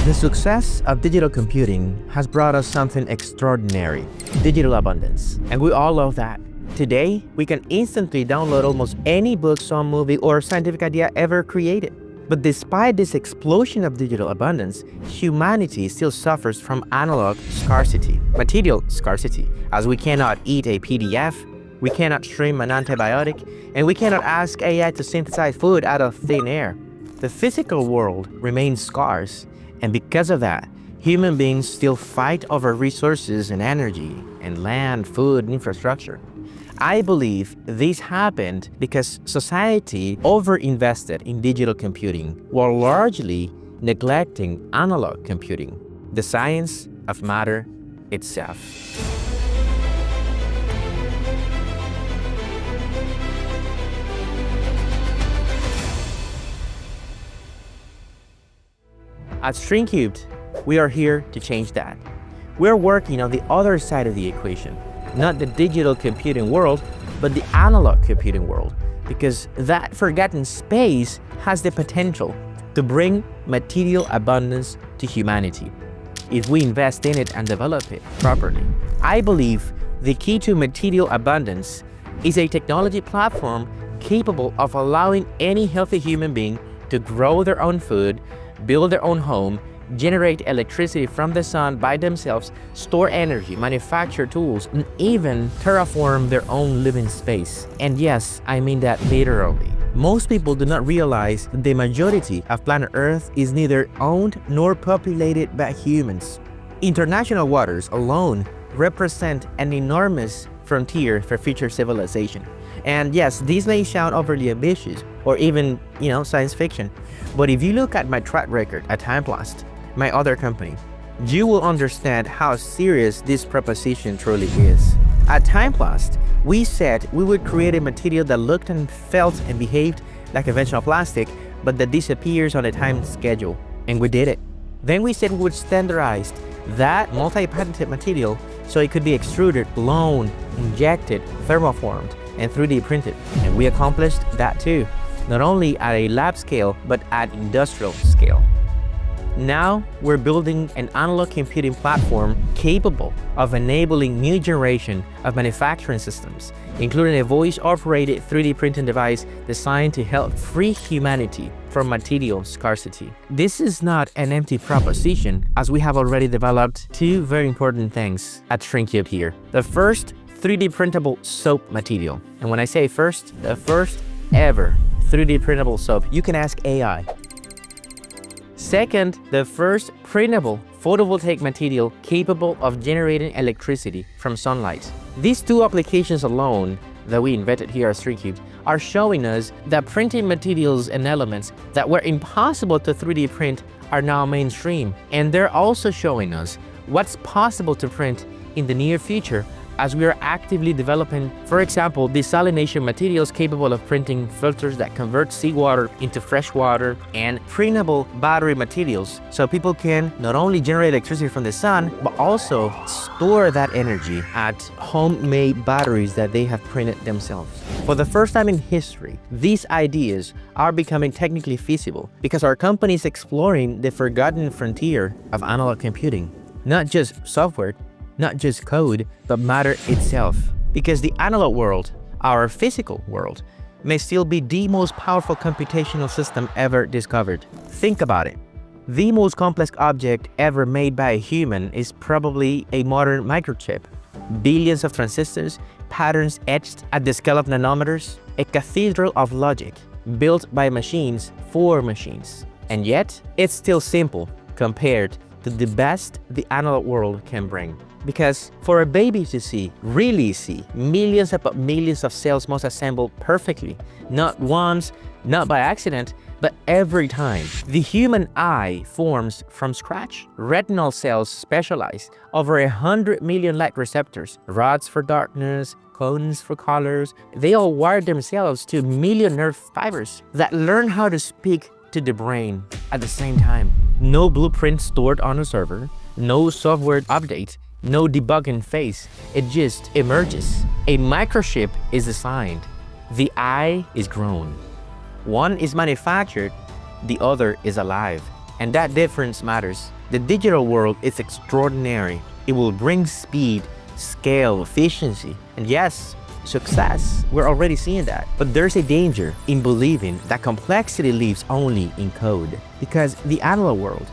The success of digital computing has brought us something extraordinary, digital abundance. And we all love that. Today, we can instantly download almost any book, song, movie, or scientific idea ever created. But despite this explosion of digital abundance, humanity still suffers from analog scarcity, material scarcity, as we cannot eat a PDF, we cannot stream an antibiotic, and we cannot ask AI to synthesize food out of thin air. The physical world remains scarce, and because of that, human beings still fight over resources and energy, and land, food, and infrastructure. I believe this happened because society overinvested in digital computing while largely neglecting analog computing, the science of matter itself. At StringCubed, we are here to change that. We're working on the other side of the equation, not the digital computing world, but the analog computing world, because that forgotten space has the potential to bring material abundance to humanity if we invest in it and develop it properly. I believe the key to material abundance is a technology platform capable of allowing any healthy human being to grow their own food, build their own home, generate electricity from the sun by themselves, store energy, manufacture tools, and even terraform their own living space. And yes, I mean that literally. Most people do not realize that the majority of planet Earth is neither owned nor populated by humans. International waters alone represent an enormous frontier for future civilization. And yes, these may sound overly ambitious or even, science fiction. But if you look at my track record at TimePlast, my other company, you will understand how serious this proposition truly is. At TimePlast, we said we would create a material that looked and felt and behaved like conventional plastic, but that disappears on a time schedule. And we did it. Then we said we would standardize that multi-patented material so it could be extruded, blown, injected, thermoformed, and 3D printed. And we accomplished that too, not only at a lab scale, but at industrial scale. Now, we're building an analog computing platform capable of enabling new generation of manufacturing systems, including a voice-operated 3D printing device designed to help free humanity from material scarcity. This is not an empty proposition, as we have already developed two very important things at StringCubed here. The first, 3D printable soap material. And when I say first, the first ever 3D printable soap. You can ask AI. Second, the first printable photovoltaic material capable of generating electricity from sunlight. These two applications alone that we invented here at StringCubed are showing us that printing materials and elements that were impossible to 3D print are now mainstream. And they're also showing us what's possible to print in the near future as we are actively developing, for example, desalination materials capable of printing filters that convert seawater into fresh water, and printable battery materials so people can not only generate electricity from the sun, but also store that energy at homemade batteries that they have printed themselves. For the first time in history, these ideas are becoming technically feasible because our company is exploring the forgotten frontier of analog computing. Not just software, not just code, but matter itself. Because the analog world, our physical world, may still be the most powerful computational system ever discovered. Think about it. The most complex object ever made by a human is probably a modern microchip. Billions of transistors, patterns etched at the scale of nanometers, a cathedral of logic built by machines for machines. And yet, it's still simple compared to the best the analog world can bring. Because for a baby to see, really see, millions upon millions of cells must assemble perfectly, not once, not by accident, but every time. The human eye forms from scratch. Retinal cells specialize over 100 million light receptors, rods for darkness, cones for colors. They all wire themselves to million nerve fibers that learn how to speak to the brain at the same time. No blueprint stored on a server, no software update, no debugging phase. It just emerges. A microchip is designed. The eye is grown. One is manufactured, the other is alive. And that difference matters The digital world is extraordinary. It will bring speed, scale, efficiency, and yes, success. We're already seeing that. But there's a danger in believing that complexity lives only in code. Because the analog world,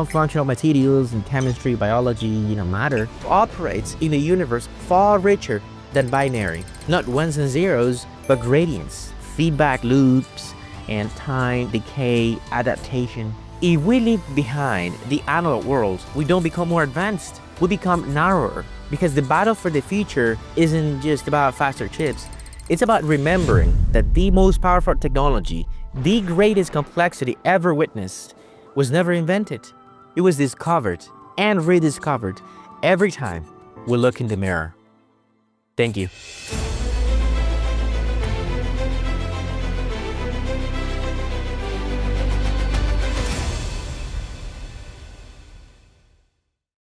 functional materials and chemistry, biology, matter, operates in a universe far richer than binary. Not ones and zeros, but gradients, feedback loops, and time, decay, adaptation. If we leave behind the analog world, we don't become more advanced. We become narrower. Because the battle for the future isn't just about faster chips. It's about remembering that the most powerful technology, the greatest complexity ever witnessed, was never invented. It was discovered and rediscovered every time we look in the mirror. Thank you.